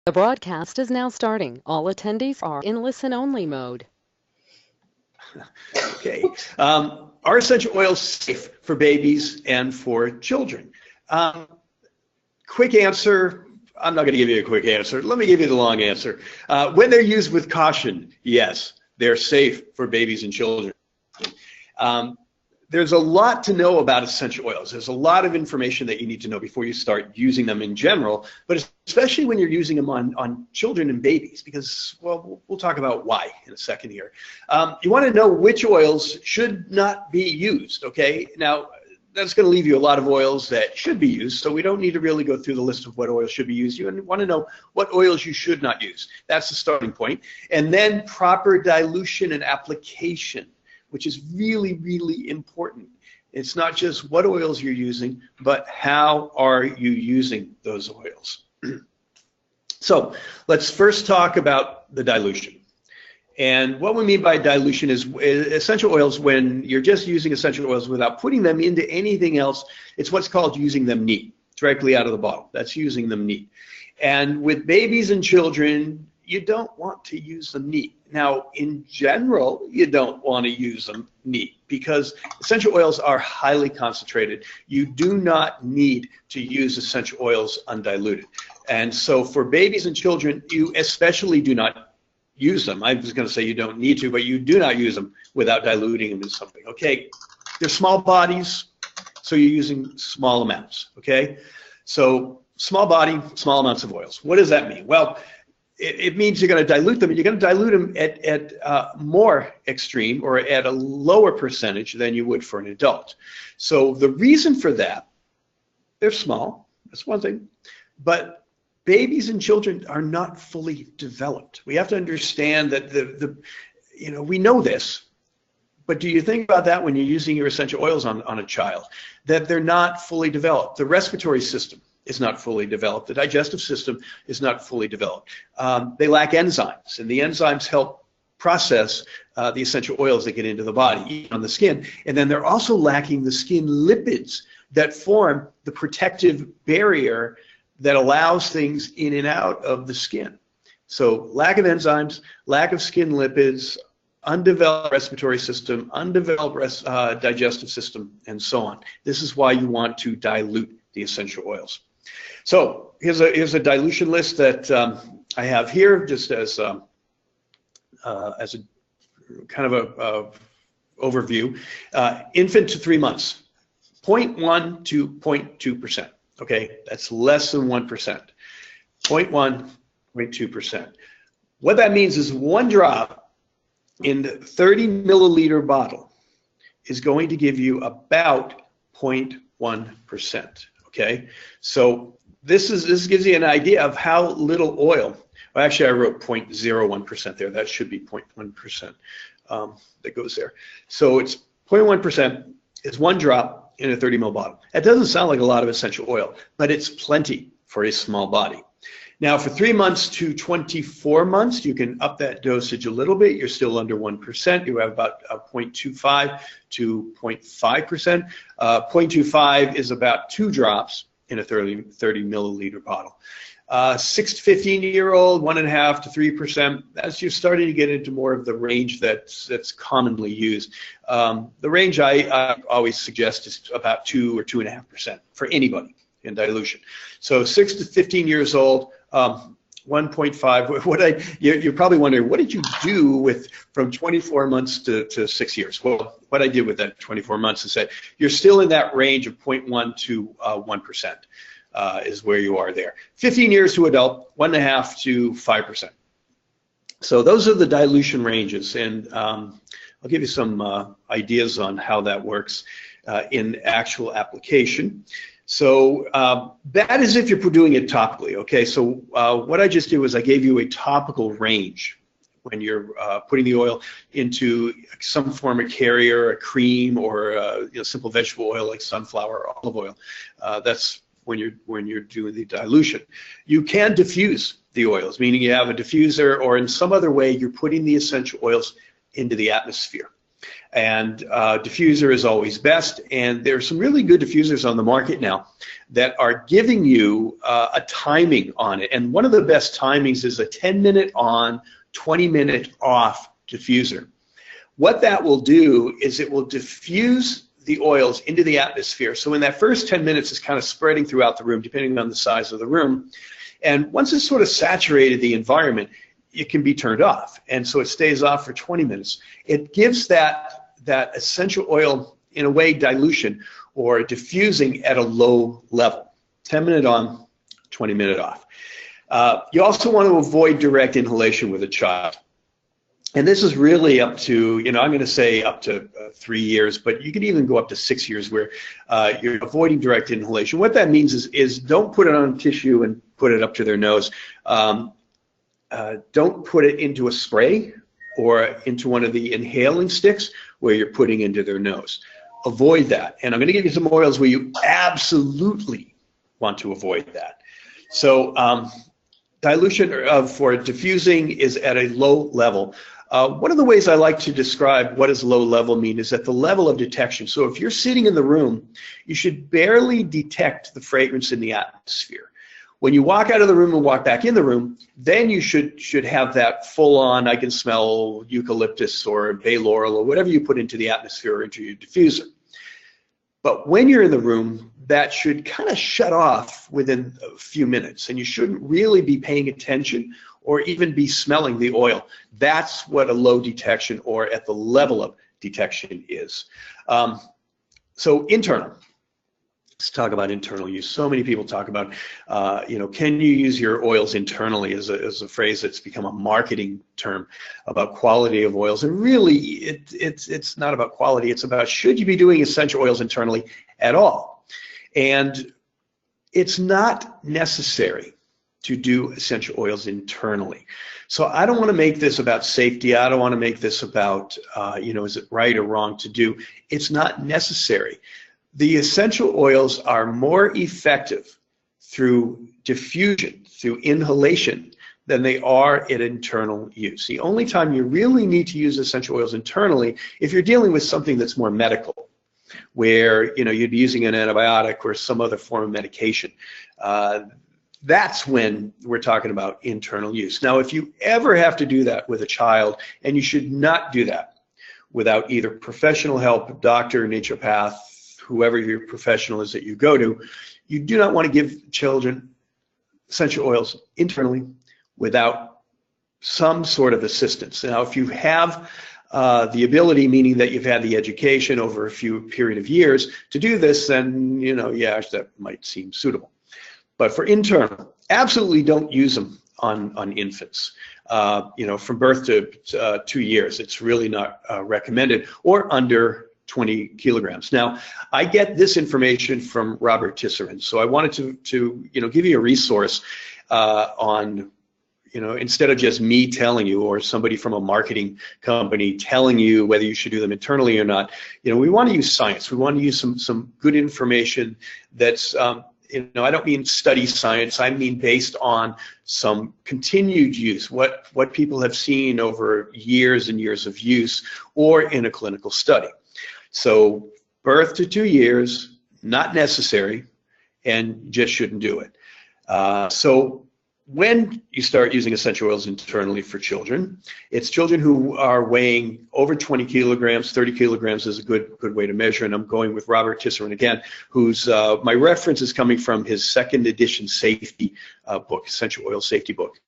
The broadcast is now starting. All attendees are in listen-only mode. Okay. Are essential oils safe for babies and for children? Quick answer, I'm not going to give you a quick answer. Let me give you the long answer. When they're used with caution, yes, they're safe for babies and children. There's a lot to know about essential oils. There's a lot of information that you need to know before you start using them in general, but especially when you're using them on children and babies, because, well, we'll talk about why in a second here. You want to know which oils should not be used, okay? Now, that's going to leave you a lot of oils that should be used, so we don't need to really go through the list of what oils should be used. You want to know what oils you should not use. That's the starting point. And then proper dilution and application, which is really, really important. It's not just what oils you're using, but how are you using those oils. So let's first talk about the dilution. And what we mean by dilution is essential oils, when you're just using essential oils without putting them into anything else, it's what's called using them neat, directly out of the bottle. That's using them neat. And with babies and children, you don't want to use them neat. Now, in general, you don't want to use them neat because essential oils are highly concentrated. You do not need to use essential oils undiluted. And so for babies and children, you especially do not use them. I was going to say you don't need to, but you do not use them without diluting them in something, okay? They're small bodies, so you're using small amounts, okay? So small body, small amounts of oils. What does that mean? Well, it means you're going to dilute them, and you're going to dilute them at more extreme or at a lower percentage than you would for an adult. So the reason for that, they're small, that's one thing, but babies and children are not fully developed. We have to understand that we know this, but do you think about that when you're using your essential oils on a child, that they're not fully developed? The respiratory system is not fully developed. The digestive system is not fully developed. They lack enzymes, and the enzymes help process the essential oils that get into the body, on the skin. And then they're also lacking the skin lipids that form the protective barrier that allows things in and out of the skin. So lack of enzymes, lack of skin lipids, undeveloped respiratory system, undeveloped digestive system, and so on. This is why you want to dilute the essential oils. So here's a dilution list that I have here, just as a kind of a overview. Infant to 3 months, 0.1 to 0.2%. Okay, that's less than 1%. 0.1, 0.2%. What that means is 1 drop in the 30 milliliter bottle is going to give you about 0.1%. Okay, so this gives you an idea of how little oil. Well, actually, I wrote 0.01% there. That should be 0.1% that goes there. So it's 0.1%. It's 1 drop in a 30 ml bottle. That doesn't sound like a lot of essential oil, but it's plenty for a small body. Now, for 3 months to 24 months, you can up that dosage a little bit. You're still under 1%. You have about 0.25 to 0.5%. 0.25 is about 2 drops in a 30 milliliter bottle. 6 to 15-year-old, 1.5 to 3%. As you're starting to get into more of the range that's commonly used. The range I always suggest is about 2 or 2.5% for anybody in dilution. So 6 to 15 years old, 1.5. You're probably wondering, what did you do from 24 months to 6 years? Well, what I did with that 24 months is that you're still in that range of 0.1 to 1%. Is where you are there. 15 years to adult, 1.5 to 5%. So those are the dilution ranges, and I'll give you some ideas on how that works in actual application. So that is if you're doing it topically, okay? So what I just did was I gave you a topical range when you're putting the oil into some form of carrier, a cream, or simple vegetable oil like sunflower or olive oil. That's when you're doing the dilution. You can diffuse the oils, meaning you have a diffuser or in some other way you're putting the essential oils into the atmosphere. And diffuser is always best. And there are some really good diffusers on the market now that are giving you a timing on it. And one of the best timings is a 10-minute on, 20-minute off diffuser. What that will do is it will diffuse the oils into the atmosphere. So in that first 10 minutes, it's kind of spreading throughout the room, depending on the size of the room. And once it's sort of saturated the environment, it can be turned off. And so it stays off for 20 minutes. It gives that essential oil, in a way, dilution or diffusing at a low level. 10-minute on, 20-minute off. You also want to avoid direct inhalation with a child. And this is really up to, I'm going to say up to 3 years, but you can even go up to 6 years where you're avoiding direct inhalation. What that means is don't put it on tissue and put it up to their nose. Don't put it into a spray or into one of the inhaling sticks where you're putting into their nose. Avoid that. And I'm going to give you some oils where you absolutely want to avoid that. So dilution for diffusing is at a low level. One of the ways I like to describe what does low level mean is at the level of detection. So if you're sitting in the room, you should barely detect the fragrance in the atmosphere. When you walk out of the room and walk back in the room, then you should have that full-on, I can smell eucalyptus or bay laurel or whatever you put into the atmosphere or into your diffuser. But when you're in the room, that should kind of shut off within a few minutes, and you shouldn't really be paying attention or even be smelling the oil. That's what a low detection or at the level of detection is. So internal. Let's talk about internal use. So many people talk about, can you use your oils internally as a phrase that's become a marketing term about quality of oils. And really, it's not about quality. It's about should you be doing essential oils internally at all? And it's not necessary to do essential oils internally. So I don't want to make this about safety. I don't want to make this about, is it right or wrong to do? It's not necessary. The essential oils are more effective through diffusion, through inhalation, than they are at internal use. The only time you really need to use essential oils internally, if you're dealing with something that's more medical, where you'd be using an antibiotic or some other form of medication. That's when we're talking about internal use. Now, if you ever have to do that with a child, and you should not do that without either professional help, doctor, naturopath, whoever your professional is that you go to, you do not want to give children essential oils internally without some sort of assistance. Now, if you have the ability, meaning that you've had the education over a few period of years to do this, then, that might seem suitable. But for internal, absolutely don't use them on infants. From birth to 2 years, it's really not recommended, or under 20 kilograms. Now, I get this information from Robert Tisserand, so I wanted to give you a resource on, instead of just me telling you or somebody from a marketing company telling you whether you should do them internally or not. We want to use science. We want to use some good information that's, I don't mean study science. I mean based on some continued use, what people have seen over years and years of use or in a clinical study. So birth to 2 years, not necessary, and just shouldn't do it. So when you start using essential oils internally for children, it's children who are weighing over 20 kilograms, 30 kilograms is a good way to measure, and I'm going with Robert Tisserand again, who's, my reference is coming from his second edition safety book, Essential Oil Safety Book.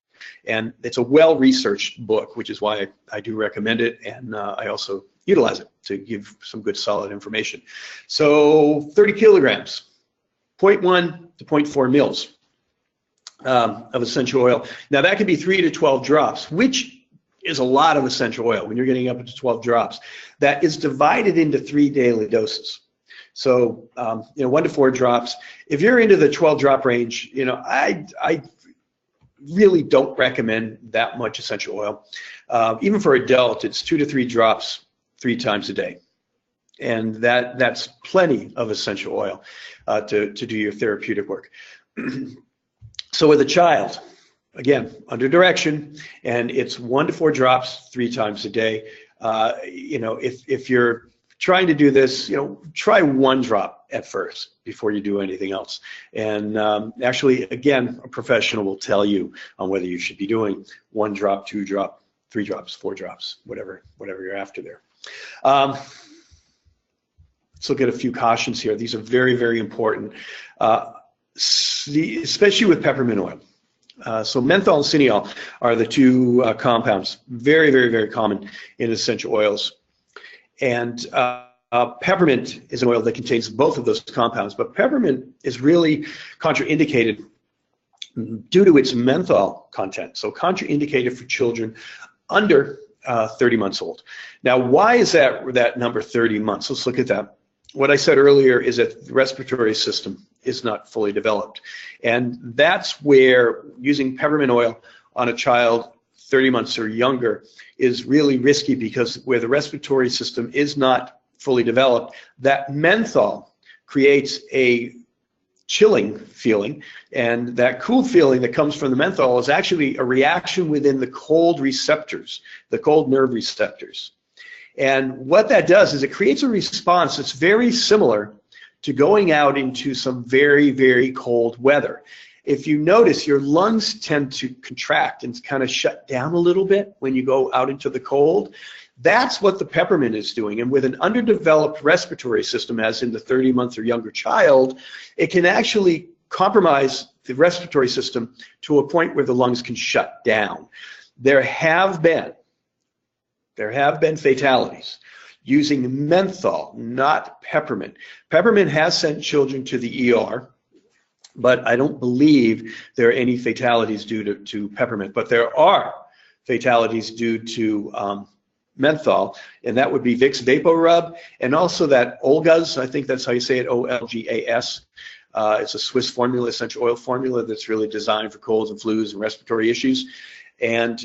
And it's a well-researched book, which is why I do recommend it, and I also utilize it to give some good solid information. So 30 kilograms, 0.1 to 0.4 mils of essential oil. Now that could be 3 to 12 drops, which is a lot of essential oil when you're getting up to 12 drops. That is divided into 3 daily doses. So 1 to 4 drops. If you're into the 12 drop range, I really don't recommend that much essential oil. Even for adult, it's 2 to 3 drops 3 times a day. And that's plenty of essential oil to do your therapeutic work. So with a child, again, under direction, and it's 1 to 4 drops 3 times a day. If you're trying to do this, try 1 drop at first before you do anything else. And actually, again, a professional will tell you on whether you should be doing 1 drop, 2 drop, 3 drops, 4 drops, whatever you're after there. Let's look at a few cautions here. These are very, very important, especially with peppermint oil. So menthol and cineol are the 2 compounds, very, very, very common in essential oils. And peppermint is an oil that contains both of those compounds, but peppermint is really contraindicated due to its menthol content, so contraindicated for children under 30 months old. Now, why is that number 30 months? Let's look at that. What I said earlier is that the respiratory system is not fully developed. And that's where using peppermint oil on a child 30 months or younger is really risky, because where the respiratory system is not fully developed, that menthol creates a chilling feeling, and that cool feeling that comes from the menthol is actually a reaction within the cold receptors, the cold nerve receptors. And what that does is it creates a response that's very similar to going out into some very, very cold weather. If you notice, your lungs tend to contract and kind of shut down a little bit when you go out into the cold. That's what the peppermint is doing. And with an underdeveloped respiratory system, as in the 30-month or younger child, it can actually compromise the respiratory system to a point where the lungs can shut down. There have been fatalities using menthol, not peppermint. Peppermint has sent children to the ER, but I don't believe there are any fatalities due to peppermint. But there are fatalities due to menthol, and that would be Vicks VapoRub, and also that Olga's, I think that's how you say it, Olgas. It's a Swiss formula, essential oil formula that's really designed for colds and flus and respiratory issues. And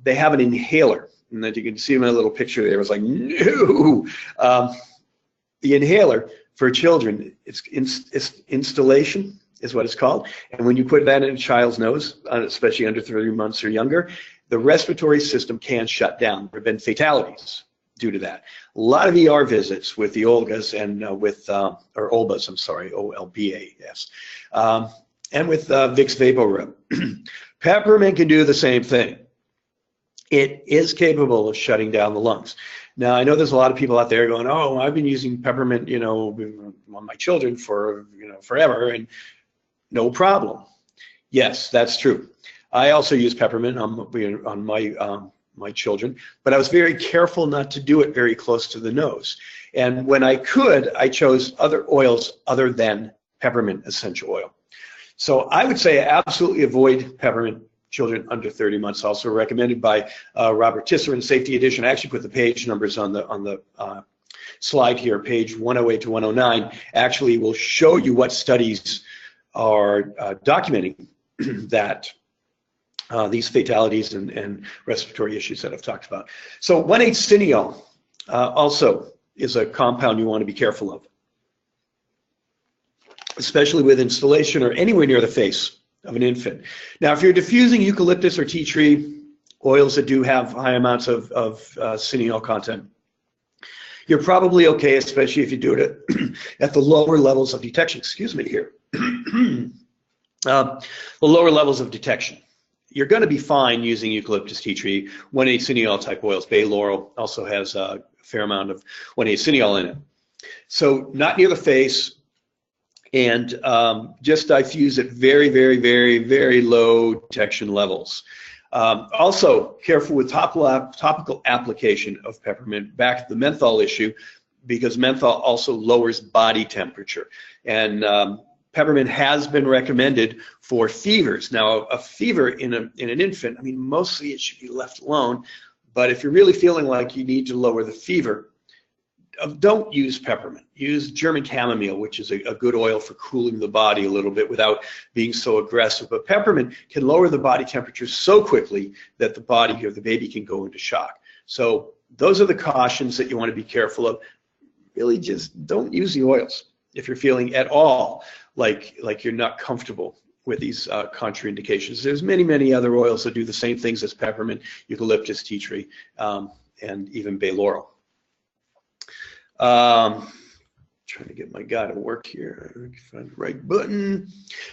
they have an inhaler. And then you can see in my little picture there, it was like, no. The inhaler for children, it's instillation is what it's called. And when you put that in a child's nose, especially under 30 months or younger, the respiratory system can shut down. There have been fatalities due to that. A lot of ER visits with the Olgas and or Olbas, I'm sorry, Olbas, and with Vicks VapoRub. Peppermint can do the same thing. It is capable of shutting down the lungs. Now, I know there's a lot of people out there going, oh, I've been using peppermint, on my children for, forever, and no problem. Yes, that's true. I also use peppermint on my children, but I was very careful not to do it very close to the nose. And when I could, I chose other oils other than peppermint essential oil. So I would say absolutely avoid peppermint. Children under 30 months, also recommended by Robert Tisser in Safety Edition. I actually put the page numbers on the slide here. Page 108 to 109 actually will show you what studies are documenting that these fatalities and respiratory issues that I've talked about. So 1,8-cineol also is a compound you want to be careful of, especially with instillation or anywhere near the face of an infant. Now, if you're diffusing eucalyptus or tea tree oils that do have high amounts of cineol content, you're probably okay, especially if you do it at the lower levels of detection. Excuse me here. The lower levels of detection. You're going to be fine using eucalyptus, tea tree, 1,8-cineol type oils. Bay laurel also has a fair amount of 1,8-cineol in it. So not near the face, and just diffuse at very, very, very, very low detection levels. Also, careful with topical application of peppermint. Back to the menthol issue, because menthol also lowers body temperature. And peppermint has been recommended for fevers. Now, a fever in an infant, I mean, mostly it should be left alone. But if you're really feeling like you need to lower the fever, don't use peppermint. Use German chamomile, which is a good oil for cooling the body a little bit without being so aggressive. But peppermint can lower the body temperature so quickly that the body or the baby can go into shock. So those are the cautions that you want to be careful of. Really just don't use the oils if you're feeling at all like you're not comfortable with these contraindications. There's many, many other oils that do the same things as peppermint, eucalyptus, tea tree. and even bay laurel. Trying to get my guy to work here. Find the right button.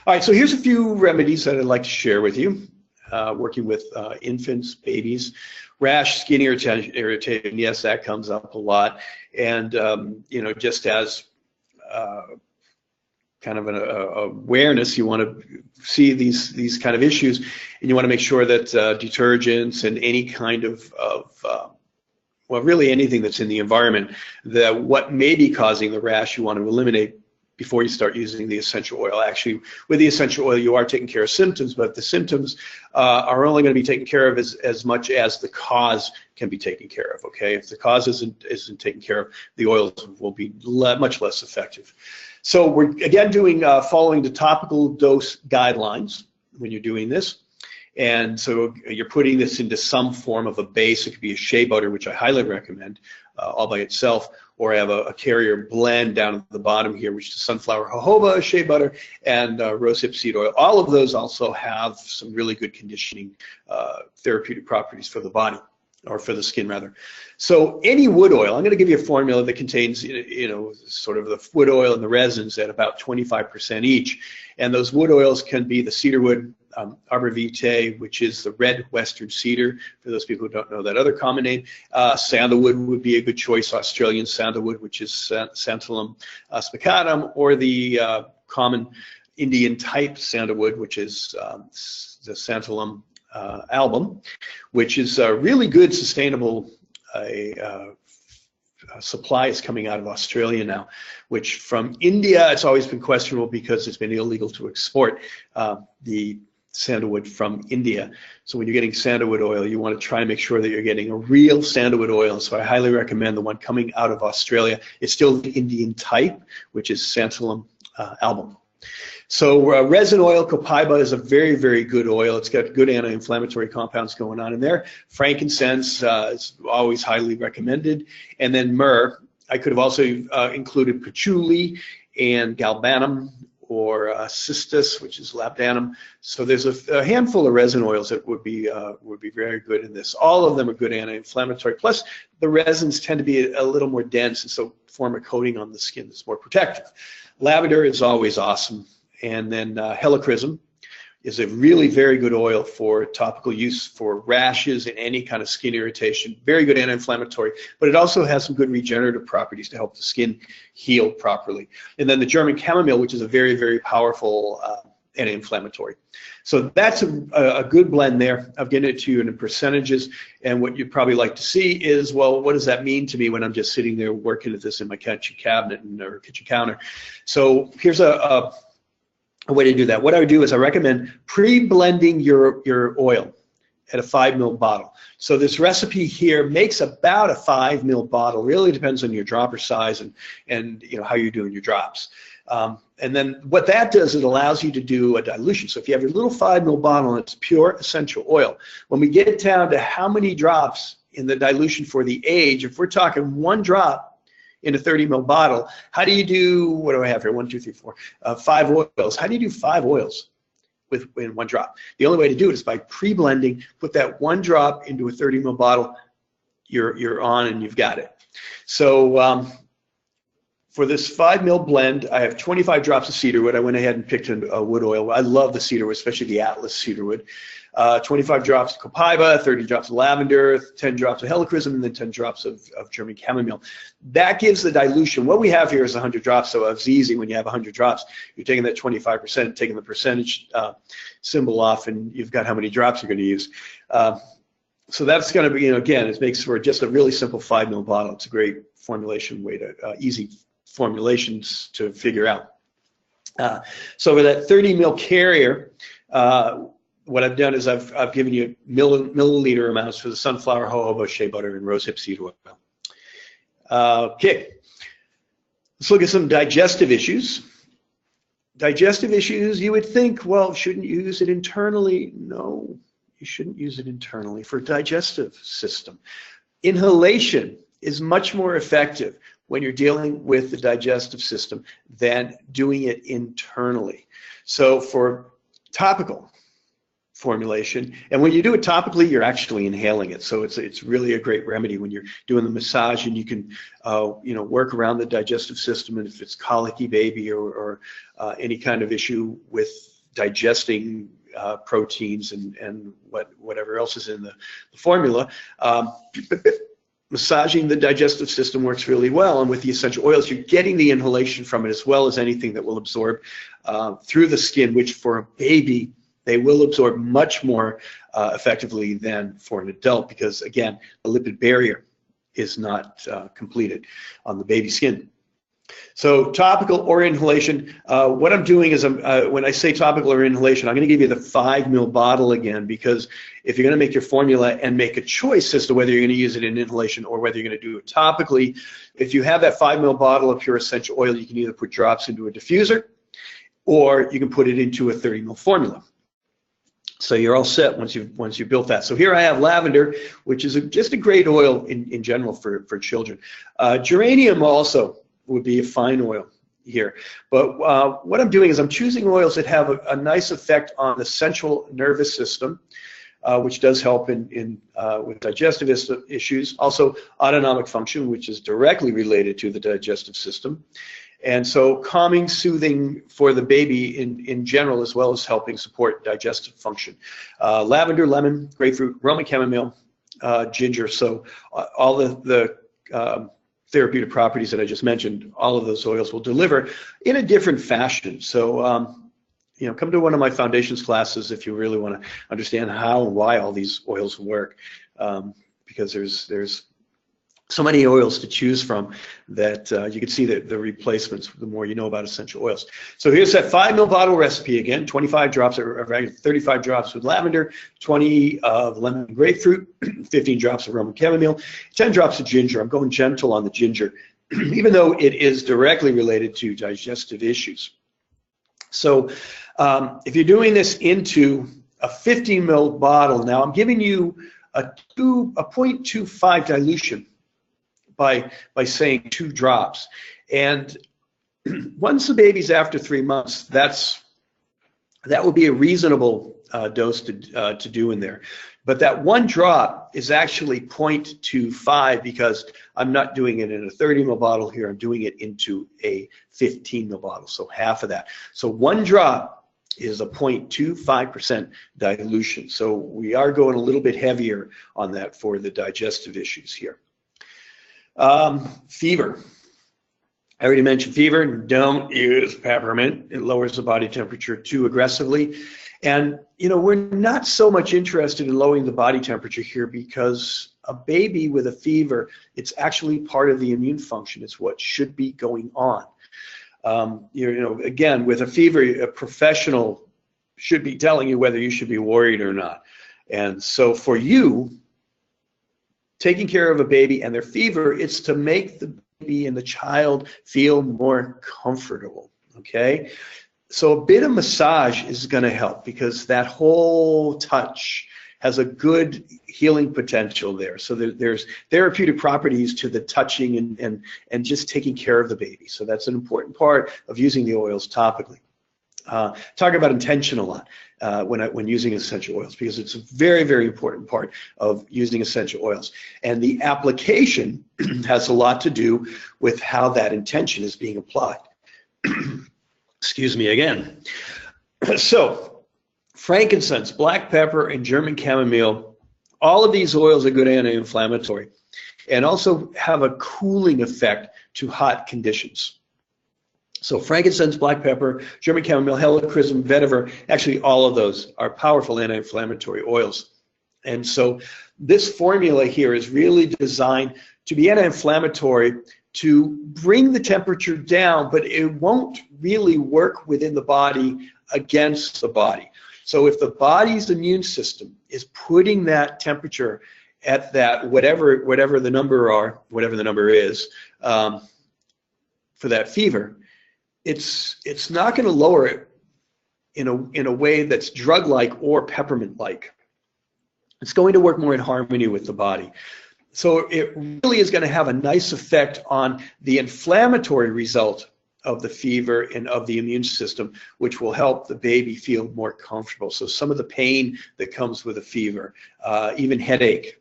All right, so here's a few remedies that I'd like to share with you. Working with infants, babies, rash, skin irritation. Yes, that comes up a lot. And you know, just as kind of an awareness, you want to see these kind of issues, and you want to make sure that detergents and any kind of well, really anything that's in the environment, that what may be causing the rash you want to eliminate before you start using the essential oil. Actually, with the essential oil, you are taking care of symptoms, but the symptoms are only going to be taken care of as much as the cause can be taken care of, okay? If the cause isn't taken care of, the oils will be much less effective. So we're, again, doing following the topical dose guidelines when you're doing this. And so you're putting this into some form of a base. It could be a shea butter, which I highly recommend all by itself, or I have a carrier blend down at the bottom here, which is sunflower jojoba, shea butter, and rosehip seed oil. All of those also have some really good conditioning therapeutic properties for the body, or for the skin rather. So any wood oil, I'm going to give you a formula that contains, you know, sort of the wood oil and the resins at about 25% each. And those wood oils can be the cedarwood, arbor vitae, which is the red western cedar, for those people who don't know that other common name. Sandalwood would be a good choice, Australian sandalwood, which is Santalum spicatum, or the common Indian type sandalwood, which is the Santalum album, which is a really good sustainable supply is coming out of Australia now, which from India, it's always been questionable because it's been illegal to export the sandalwood from India. So when you're getting sandalwood oil, you want to try and make sure that you're getting a real sandalwood oil. So I highly recommend the one coming out of Australia. It's still the Indian type, which is Santalum album. So resin oil, copaiba, is a very, very good oil. It's got good anti-inflammatory compounds going on in there. Frankincense is always highly recommended. And then myrrh. I could have also included patchouli and galbanum, or cistus, which is labdanum. So there's a handful of resin oils that would be very good in this. All of them are good anti-inflammatory. Plus, the resins tend to be a little more dense, and so form a coating on the skin that's more protective. Lavender is always awesome. And then helichrysum is a really very good oil for topical use for rashes and any kind of skin irritation. Very good anti-inflammatory, but it also has some good regenerative properties to help the skin heal properly. And then the German chamomile, which is a very, very powerful anti-inflammatory. So that's a good blend there. I've given it to you in percentages, and what you'd probably like to see is, well, what does that mean to me when I'm just sitting there working at this in my kitchen cabinet or kitchen counter? So here's a way to do that. What I would do is I recommend pre-blending your oil at a 5 ml bottle. So this recipe here makes about a 5 ml bottle. Really depends on your dropper size and you know how you're doing your drops. And then what that does, it allows you to do a dilution. So if you have your little 5 ml bottle and it's pure essential oil, when we get down to how many drops in the dilution for the age, if we're talking 1 drop in a 30 ml bottle, how do you do, what do I have here, 1, 2, 3, 4, 5 oils. How do you do 5 oils in 1 drop? The only way to do it is by pre-blending. Put that 1 drop into a 30 ml bottle, you're on and you've got it. So for this 5 ml blend, I have 25 drops of cedarwood. I went ahead and picked a wood oil. I love the cedarwood, especially the Atlas cedarwood. 25 drops of copaiba, 30 drops of lavender, 10 drops of helichrysum, and then 10 drops of German chamomile. That gives the dilution. What we have here is 100 drops, so it's easy when you have 100 drops. You're taking that 25%, taking the percentage symbol off, and you've got how many drops you're going to use. So that's going to be, you know, again, it makes for just a really simple 5 ml bottle. It's a great formulation way to, easy formulations to figure out. So for that 30 ml carrier, what I've done is I've given you milliliter amounts for the sunflower, jojoba, shea butter, and rosehip seed oil. Okay, let's look at some digestive issues. Digestive issues, you would think, well, shouldn't you use it internally? No, you shouldn't use it internally for digestive system. Inhalation is much more effective when you're dealing with the digestive system than doing it internally. So for topical, formulation. And when you do it topically, you're actually inhaling it. So it's really a great remedy when you're doing the massage, and you can work around the digestive system. And if it's colicky baby or any kind of issue with digesting proteins and whatever else is in the formula, massaging the digestive system works really well. And with the essential oils, you're getting the inhalation from it as well as anything that will absorb through the skin, which for a baby, they will absorb much more effectively than for an adult, because again, the lipid barrier is not completed on the baby skin. So topical or inhalation, what I'm doing is when I say topical or inhalation, I'm going to give you the 5 ml bottle again, because if you're going to make your formula and make a choice as to whether you're going to use it in inhalation or whether you're going to do it topically, if you have that 5 ml bottle of pure essential oil, you can either put drops into a diffuser or you can put it into a 30 ml formula. So you're all set once you've built that. So here I have lavender, which is just a great oil in general for children. Geranium also would be a fine oil here. But what I'm doing is I'm choosing oils that have a nice effect on the central nervous system, which does help with digestive issues. Also autonomic function, which is directly related to the digestive system. And so calming, soothing for the baby in general, as well as helping support digestive function. Lavender, lemon, grapefruit, Roman chamomile, ginger. So all the therapeutic properties that I just mentioned, all of those oils will deliver in a different fashion. So come to one of my foundations classes if you really want to understand how and why all these oils work, because there's so many oils to choose from that you can see the replacements the more you know about essential oils. So here's that 5 ml bottle recipe again: 25 drops of 35 drops with lavender, 20 of lemon and grapefruit, 15 drops of Roman chamomile, 10 drops of ginger. I'm going gentle on the ginger, even though it is directly related to digestive issues. So if you're doing this into a 15 ml bottle, now I'm giving you a 0.25 dilution by saying 2 drops. And once the baby's after 3 months, that would be a reasonable dose to do in there. But that 1 drop is actually 0.25, because I'm not doing it in a 30 ml bottle here. I'm doing it into a 15 ml bottle, so half of that. So 1 drop is a 0.25% dilution. So we are going a little bit heavier on that for the digestive issues here. Fever. I already mentioned fever. Don't use peppermint. It lowers the body temperature too aggressively. And, we're not so much interested in lowering the body temperature here, because a baby with a fever, it's actually part of the immune function. It's what should be going on. Again, with a fever, a professional should be telling you whether you should be worried or not. And so for you, taking care of a baby and their fever, it's to make the baby and the child feel more comfortable, okay? So a bit of massage is going to help, because that whole touch has a good healing potential there. So there's therapeutic properties to the touching and just taking care of the baby. So that's an important part of using the oils topically. Talk about intention a lot when using essential oils, because it's a very, very important part of using essential oils. And the application has a lot to do with how that intention is being applied. Excuse me again. So frankincense, black pepper, and German chamomile, all of these oils are good anti-inflammatory and also have a cooling effect to hot conditions. So frankincense, black pepper, German chamomile, helichrysum, vetiver, actually all of those are powerful anti-inflammatory oils. And so this formula here is really designed to be anti-inflammatory, to bring the temperature down, but it won't really work within the body against the body. So if the body's immune system is putting that temperature at that whatever the number is for that fever, it's not going to lower it in a way that's drug-like or peppermint-like. It's going to work more in harmony with the body. So it really is going to have a nice effect on the inflammatory result of the fever and of the immune system, which will help the baby feel more comfortable. So some of the pain that comes with a fever, even headache,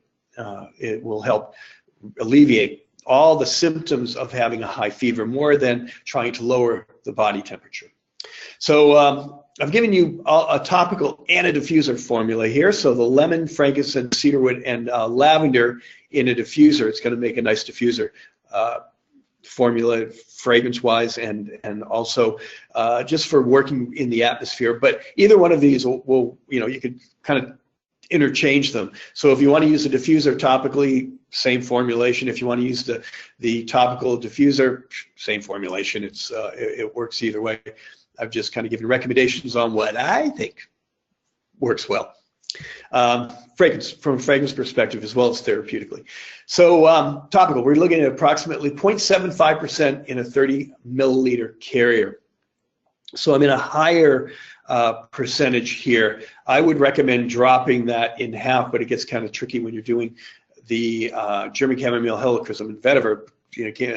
it will help alleviate all the symptoms of having a high fever more than trying to lower the body temperature. So I've given you a topical and a diffuser formula here. So the lemon, frankincense, cedarwood, and lavender in a diffuser. It's going to make a nice diffuser formula, fragrance-wise, and also just for working in the atmosphere. But either one of these will you could kind of interchange them. So if you want to use a diffuser topically, same formulation. If you want to use the topical diffuser, same formulation. It works either way. I've just kind of given recommendations on what I think works well. Fragrance, from a fragrance perspective as well as therapeutically. So topical, we're looking at approximately 0.75% in a 30 milliliter carrier. So I'm in a higher percentage here. I would recommend dropping that in half, but it gets kind of tricky when you're doing the German chamomile, helichrysum, and vetiver.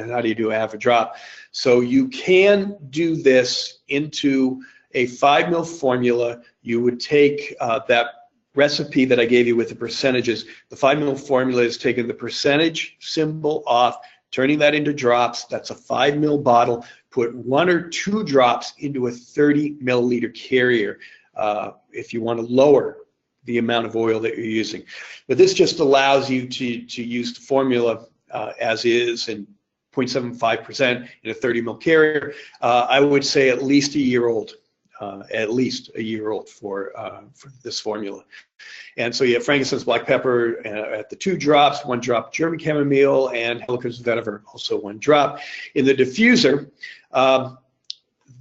How do you do a half a drop? So you can do this into a 5 ml formula. You would take that recipe that I gave you with the percentages. The 5 ml formula is taking the percentage symbol off, turning that into drops. That's a 5 ml bottle. Put 1 or 2 drops into a 30 milliliter carrier if you want to lower the amount of oil that you're using. But this just allows you to use the formula as is, and 0.75% in a 30 ml carrier. I would say at least a year old, for this formula. And so you have frankincense, black pepper at the 2 drops, 1 drop German chamomile, and helichrysum vetiver, also 1 drop. In the diffuser,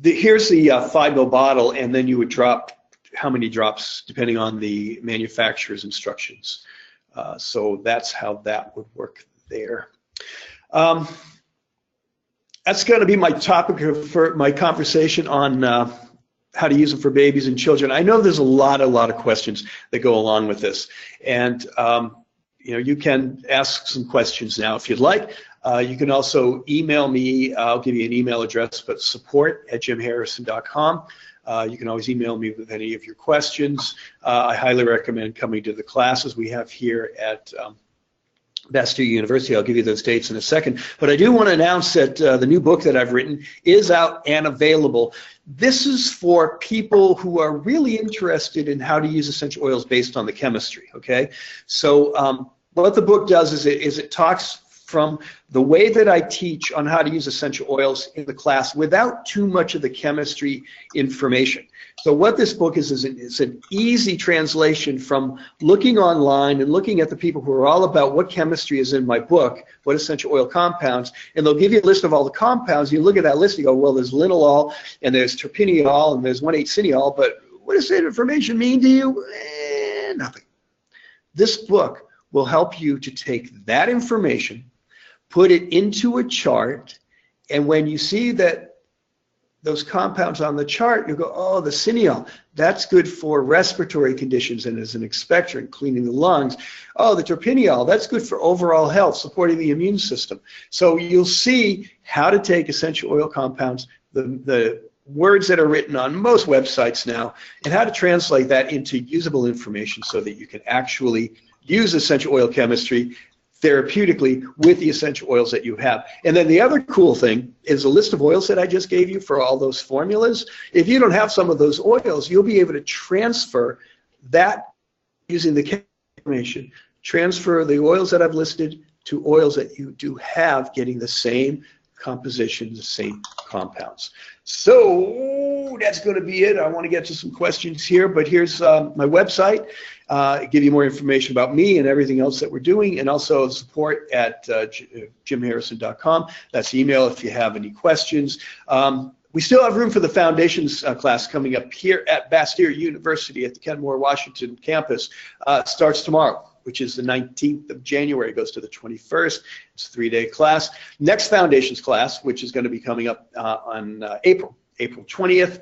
here's the 5 ml bottle, and then you would drop how many drops depending on the manufacturer's instructions. So that's how that would work there. That's going to be my topic for my conversation on how to use them for babies and children. I know there's a lot of questions that go along with this, and you can ask some questions now if you'd like. You can also email me. I'll give you an email address, but support@jimmharrison.com. You can always email me with any of your questions. I highly recommend coming to the classes we have here at Bastyr University. I'll give you those dates in a second. But I do want to announce that the new book that I've written is out and available. This is for people who are really interested in how to use essential oils based on the chemistry, okay? So what the book does is it talks from the way that I teach on how to use essential oils in the class without too much of the chemistry information. So what this book is an easy translation from looking online and looking at the people who are all about what chemistry is in my book, what essential oil compounds, and they'll give you a list of all the compounds. You look at that list and you go, well, there's linalool, and there's terpineol, and there's 1,8-cineol, but what does that information mean to you? Nothing. This book will help you to take that information, put it into a chart, and when you see that those compounds on the chart, you go, oh, the cineol, that's good for respiratory conditions and as an expectorant, cleaning the lungs. Oh, the terpineol, that's good for overall health, supporting the immune system. So you'll see how to take essential oil compounds, the words that are written on most websites now, and how to translate that into usable information so that you can actually use essential oil chemistry therapeutically with the essential oils that you have. And then the other cool thing is a list of oils that I just gave you for all those formulas. If you don't have some of those oils, you'll be able to transfer that using the information, transfer the oils that I've listed to oils that you do have, getting the same composition, the same compounds. So that's going to be it. I want to get to some questions here, but here's my website. Give you more information about me and everything else that we're doing, and also support at jimmharrison.com. That's the email if you have any questions. We still have room for the foundations class coming up here at Bastyr University at the Kenmore, Washington campus. Starts tomorrow, which is the 19th of January, goes to the 21st. It's a 3-day class. Next foundations class, which is going to be coming up on April 20th,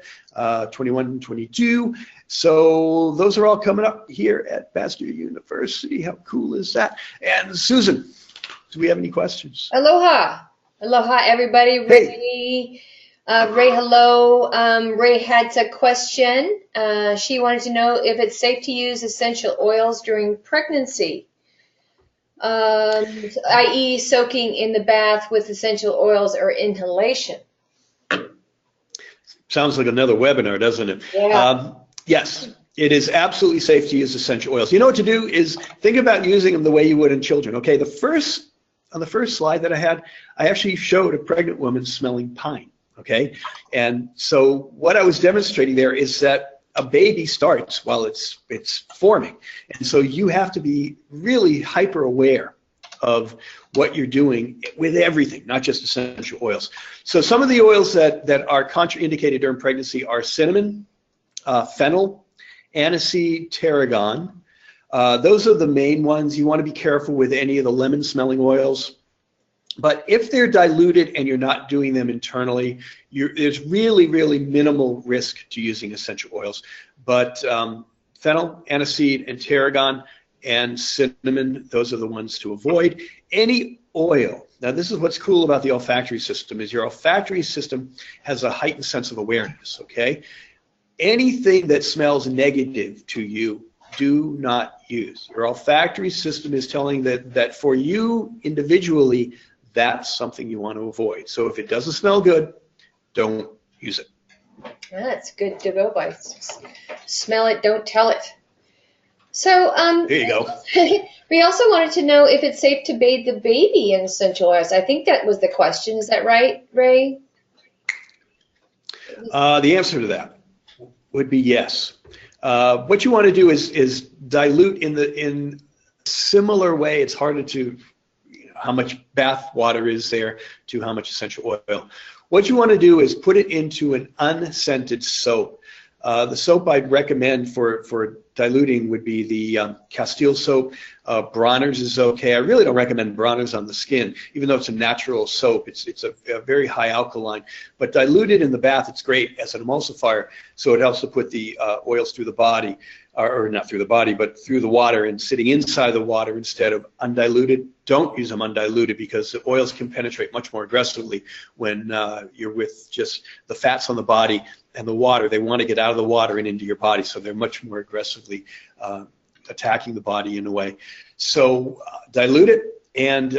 21 and 22. So those are all coming up here at Bastyr University. How cool is that? And Susan, do we have any questions? Aloha. Aloha, everybody. Hey. Ray, hello. Ray had a question. She wanted to know if it's safe to use essential oils during pregnancy, i.e. soaking in the bath with essential oils or inhalation. Sounds like another webinar, doesn't it? Yeah. Yes, it is absolutely safe to use essential oils. You know what to do is think about using them the way you would in children. Okay, on the first slide that I had, I actually showed a pregnant woman smelling pine. Okay, and so what I was demonstrating there is that a baby starts while it's forming, and so you have to be really hyper aware of what you're doing with everything, not just essential oils. So some of the oils that are contraindicated during pregnancy are cinnamon, fennel, aniseed, tarragon. Those are the main ones. You want to be careful with any of the lemon-smelling oils. But if they're diluted and you're not doing them internally, there's really, really minimal risk to using essential oils. But fennel, aniseed, and tarragon and cinnamon, those are the ones to avoid. Any oil. Now, this is what's cool about the olfactory system, is your olfactory system has a heightened sense of awareness, okay? Anything that smells negative to you, do not use. Your olfactory system is telling that for you individually, that's something you want to avoid. So if it doesn't smell good, don't use it. That's good to go by. Smell it, don't tell it. So there you go. We also wanted to know if it's safe to bathe the baby in essential oils. I think that was the question. Is that right, Ray? The answer to that would be yes. What you want to do is dilute in similar way. It's harder to how much bath water is there to how much essential oil. What you want to do is put it into an unscented soap. The soap I'd recommend for diluting would be the Castile soap. Bronner's is okay. I really don't recommend Bronner's on the skin, even though it's a natural soap. It's a very high alkaline. But diluted in the bath, it's great as an emulsifier, so it helps to put the oils through the body, or not through the body, but through the water and sitting inside the water instead of undiluted. Don't use them undiluted because the oils can penetrate much more aggressively when you're with just the fats on the body and the water. They want to get out of the water and into your body, so they're much more aggressively attacking the body in a way. So dilute it, and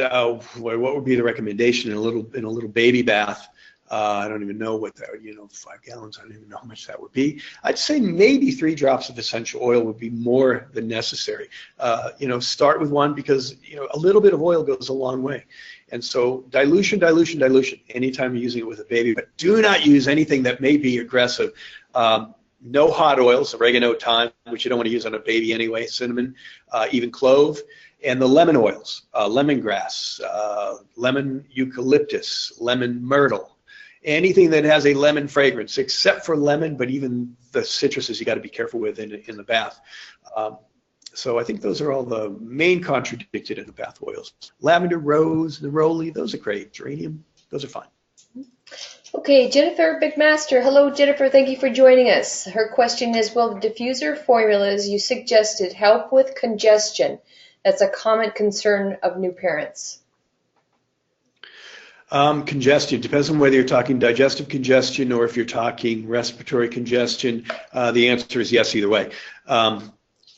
what would be the recommendation in a little baby bath? I don't even know what that, 5 gallons, I don't even know how much that would be. I'd say maybe 3 drops of essential oil would be more than necessary. Start with 1 because, a little bit of oil goes a long way. And so dilution, dilution, dilution, anytime you're using it with a baby, but do not use anything that may be aggressive. No hot oils, oregano, thyme, which you don't want to use on a baby anyway, cinnamon, even clove, and the lemon oils, lemongrass, lemon eucalyptus, lemon myrtle. Anything that has a lemon fragrance, except for lemon, but even the citruses you got to be careful with in the bath. So I think those are all the main contradicted in the bath oils. Lavender, rose, neroli, those are great. Geranium, those are fine. Okay, Jennifer Bigmaster. Hello, Jennifer. Thank you for joining us. Her question is, will the diffuser formulas you suggested help with congestion? That's a common concern of new parents. Congestion depends on whether you're talking digestive congestion or if you're talking respiratory congestion. The answer is yes either way.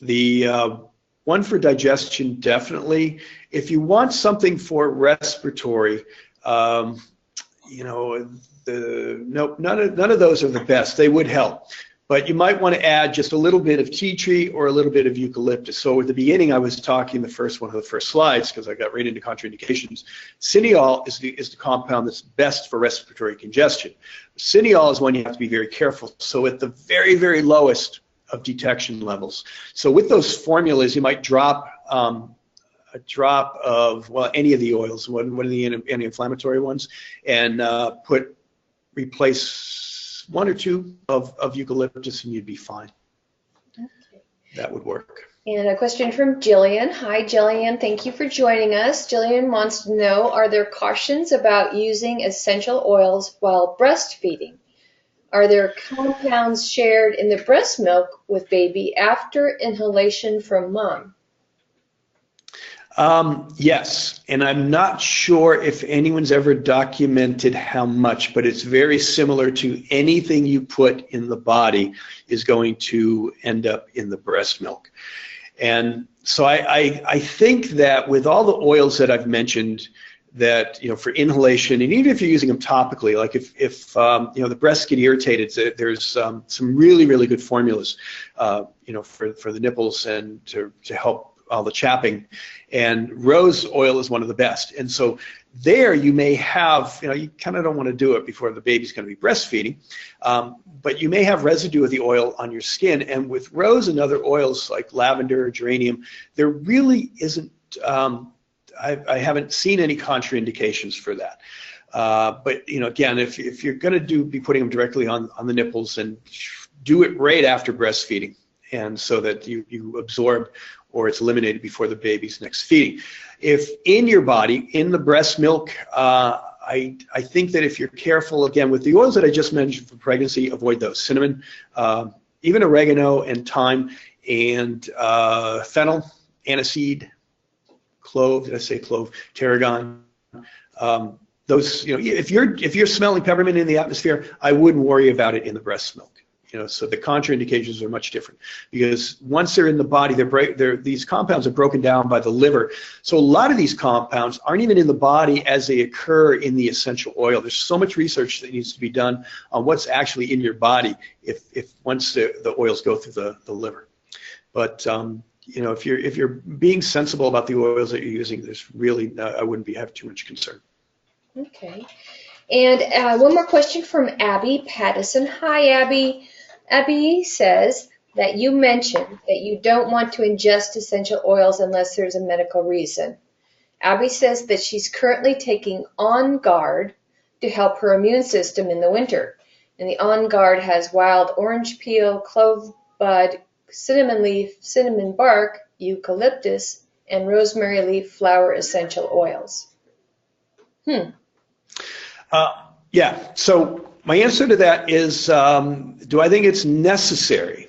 The one for digestion, definitely. If you want something for respiratory, nope, none of those are the best. They would help. But you might want to add just a little bit of tea tree or a little bit of eucalyptus. So at the beginning, I was talking one of the first slides because I got right into contraindications. Cineol is the compound that's best for respiratory congestion. Cineol is one you have to be very careful. So at the very, very lowest of detection levels. So with those formulas, you might drop a drop of, well, any of the oils, one of the anti-inflammatory ones, and replace 1 or 2 of eucalyptus and you'd be fine. Okay. That would work. And a question from Jillian. Hi, Jillian. Thank you for joining us. Jillian wants to know, are there cautions about using essential oils while breastfeeding? Are there compounds shared in the breast milk with baby after inhalation from mom? Yes, and I'm not sure if anyone's ever documented how much, but it's very similar to anything you put in the body is going to end up in the breast milk. And so I think that with all the oils that I've mentioned, that for inhalation, and even if you're using them topically, like if the breasts get irritated, there's some really good formulas for the nipples and to help all the chapping, and rose oil is one of the best. And so there you may have, you kind of don't want to do it before the baby's going to be breastfeeding, but you may have residue of the oil on your skin. And with rose and other oils like lavender or geranium, there really isn't, I haven't seen any contraindications for that. But again, if you're going to be putting them directly on the nipples, and do it right after breastfeeding, and so that you absorb or it's eliminated before the baby's next feeding. If in your body, in the breast milk, I think that if you're careful, again, with the oils that I just mentioned for pregnancy, avoid those. Cinnamon, even oregano and thyme, and fennel, aniseed, clove, did I say clove? Tarragon. Those, if you're smelling peppermint in the atmosphere, I wouldn't worry about it in the breast milk. So the contraindications are much different, because once they're in the body, these compounds are broken down by the liver. So a lot of these compounds aren't even in the body as they occur in the essential oil. There's so much research that needs to be done on what's actually in your body if once the oils go through the liver. But if you're being sensible about the oils that you're using, there's really I wouldn't have too much concern. Okay. And one more question from Abby Pattison. Hi, Abby. Abby says that you mentioned that you don't want to ingest essential oils unless there's a medical reason. Abby says that she's currently taking On Guard to help her immune system in the winter. And the On Guard has wild orange peel, clove bud, cinnamon leaf, cinnamon bark, eucalyptus, and rosemary leaf flower essential oils. Yeah, so my answer to that is, do I think it's necessary?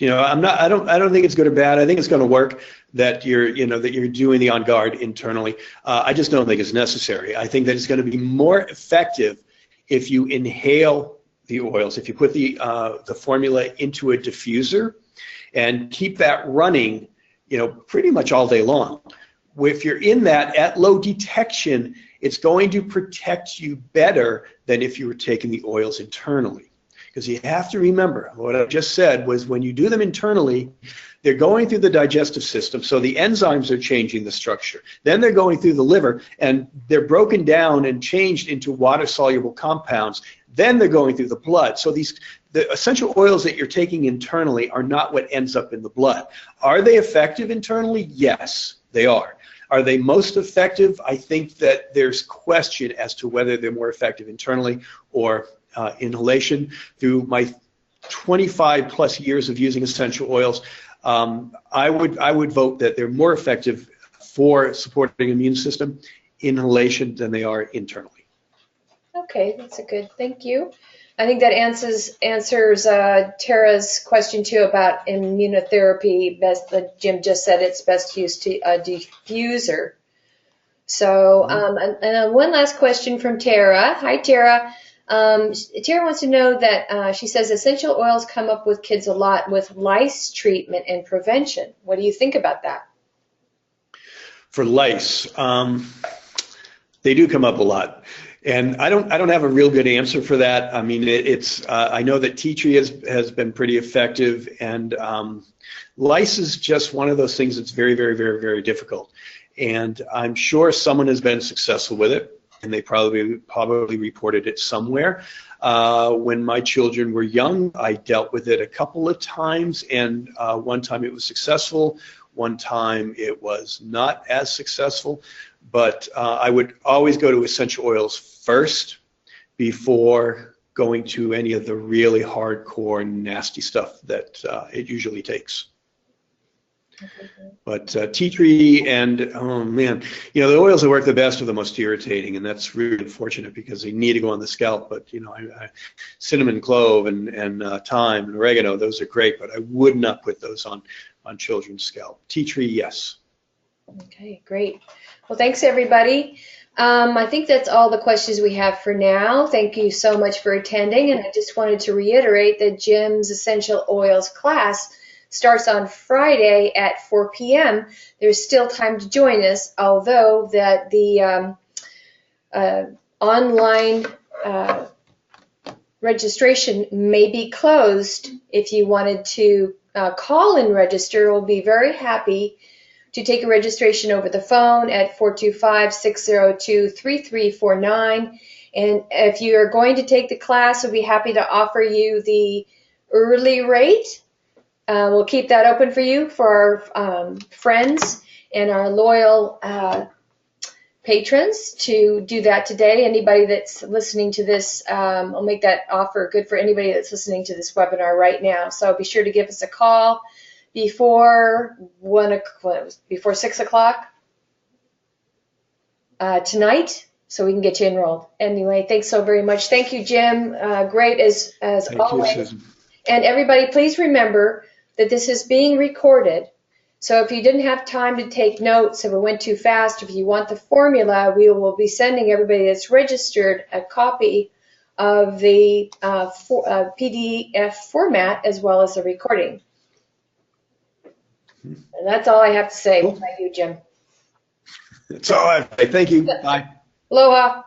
I don't think it's good or bad. I think it's going to work that you're doing the On Guard internally. I just don't think it's necessary. I think that it's going to be more effective if you inhale the oils, if you put the formula into a diffuser and keep that running, pretty much all day long. If you're in that at low detection, it's going to protect you better than if you were taking the oils internally. Because you have to remember, what I just said was when you do them internally, they're going through the digestive system, so the enzymes are changing the structure. Then they're going through the liver, and they're broken down and changed into water-soluble compounds. Then they're going through the blood. So the essential oils that you're taking internally are not what ends up in the blood. Are they effective internally? Yes, they are. Are they most effective? I think that there's question as to whether they're more effective internally or inhalation. Through my 25 plus years of using essential oils, I would vote that they're more effective for supporting the immune system inhalation than they are internally. Okay, that's a good. Thank you. I think that answers Tara's question too about immunotherapy. Jim just said it's best used to a diffuser. So, and one last question from Tara. Hi, Tara. Tara wants to know that she says essential oils come up with kids a lot with lice treatment and prevention. What do you think about that? For lice, they do come up a lot. And I don't have a real good answer for that. I mean, I know that tea tree has been pretty effective, and lice is just one of those things that's very, very, very, very difficult. And I'm sure someone has been successful with it, and they probably reported it somewhere. When my children were young, I dealt with it a couple of times, and one time it was successful, one time it was not as successful. But I would always go to essential oils first before going to any of the really hardcore nasty stuff that it usually takes. But tea tree and, oh man, the oils that work the best are the most irritating, and that's really unfortunate because they need to go on the scalp. But cinnamon, clove, and thyme and oregano, those are great, but I would not put those on children's scalp. Tea tree, yes. Okay, great. Well, thanks everybody. I think that's all the questions we have for now. Thank you so much for attending. And I just wanted to reiterate that Jimm's Essential Oils class starts on Friday at 4 p.m. There's still time to join us, although that the online registration may be closed. If you wanted to call and register, we'll be very happy to take a registration over the phone at 425-602-3349. And if you are going to take the class, we'll be happy to offer you the early rate. We'll keep that open for you for our friends and our loyal patrons to do that today. Anybody that's listening to this, I'll make that offer good for anybody that's listening to this webinar right now. So be sure to give us a call before 6 o'clock tonight, so we can get you enrolled. Anyway, thanks so very much. Thank you, Jimm. Great as Thank always. you, Susan. And everybody, please remember that this is being recorded. So if you didn't have time to take notes, if it went too fast, if you want the formula, we will be sending everybody that's registered a copy of the PDF format as well as the recording. And that's all I have to say. Cool. Thank you, Jimm. That's all I have to say. Thank you. Bye. Aloha.